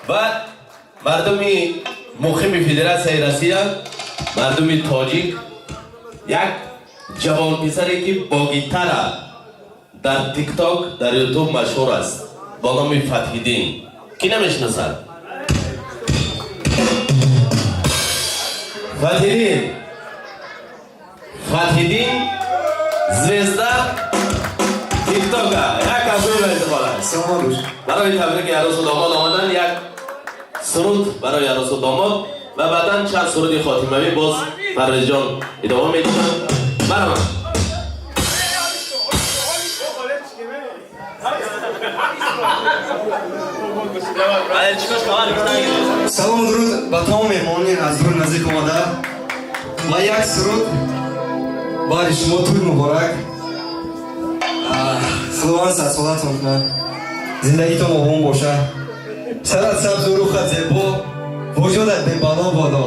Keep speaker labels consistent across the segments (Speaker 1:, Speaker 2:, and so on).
Speaker 1: و مردمی مقیم فدراسیای روسیه، مردمی تاجیک، یک جوان پسری که با گیتار در تیک تاک در یوتیوب مشهور است با نام فتحیدین. کی نمیشناسد؟ فتحیدین زوزده تیک تاک یک کافه انتقال است. برای تبریک عروس و داماد آمدن یک سرود برای عروس و داماد و بعدا چند سرود خاتمه‌ای باز پرویز جان ادامه میدن. برام
Speaker 2: салом дуруд ба тамом меҳмонин аз дур наздик омада ва як суруд бари шумо тӯй муборак. худованд сарсолатон кунад, зиндагитон обон боша, сарат сабзу рухат зебо, вуҷудат бебало бодо,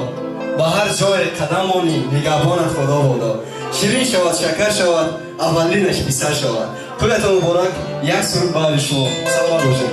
Speaker 2: ба ҳар ҷое қадам монӣ, нигоҳбонат худо бодо, ширин шавад, шакар шавад, аввалинаш писар шавад. тӯятон муборак. як суруд бари шумо. саломат бошед.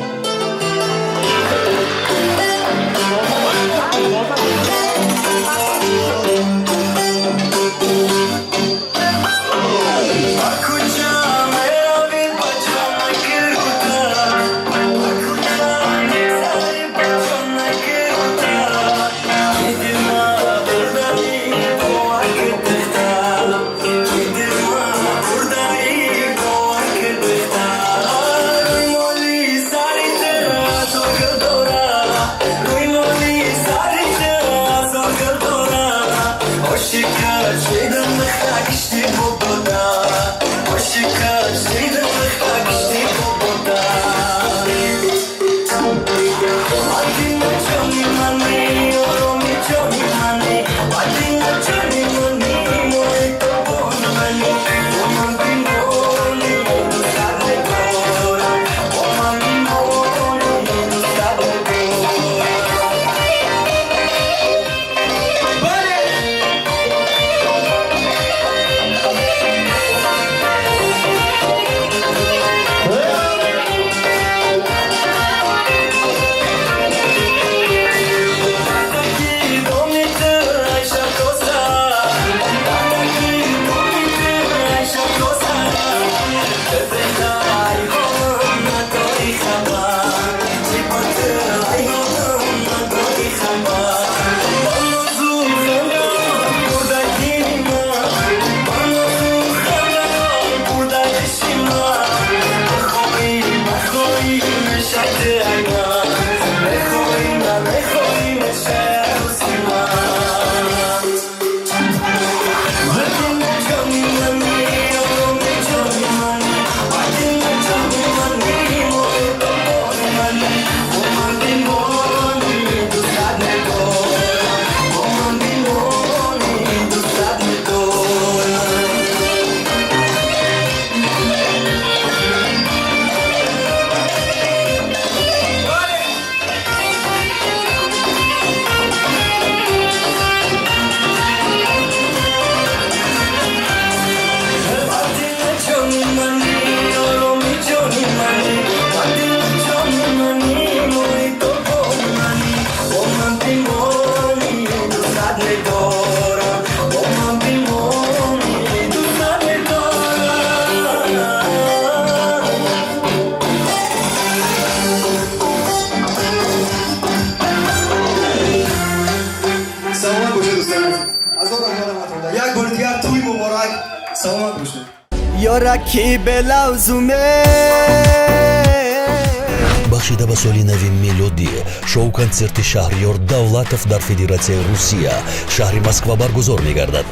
Speaker 3: бахшида ба соли нави мелодӣ шоу концерти шаҳриёр давлатов дар федератсияи русия шаҳри москва баргузор мегардад.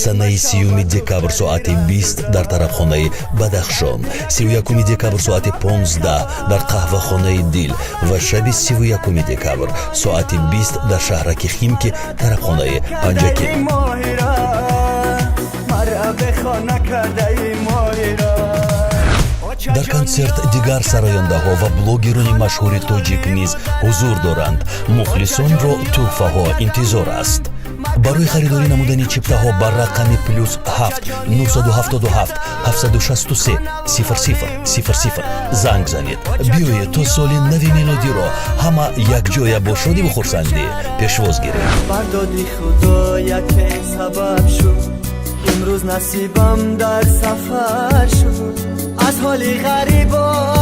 Speaker 3: санаи 30 декабр соати 20 дар тарабхонаи Бадахшон, 31 декабр соати 15 дар қаҳвахонаи Дил ва шаби 31 декабр соати 20 дар шаҳраки Химки тарабхонаи Панҷакин. дар концерт дигар сарояндаҳо ва блогерони машҳури тоҷик низ ҳузур доранд. мухлисонро тӯҳфаҳо интизор аст. барои харидорӣ намудани чиптаҳо ба рақами +7 977 763 00 занг занед. биёед то соли нави милодиро ҳама якҷоя бо шодӣ ва хурсандӣ пешвоз гирем.
Speaker 4: бардоди худо яке сабаб шуд имрӯз насибам дар сафар шуд аз ҳоли ғарибон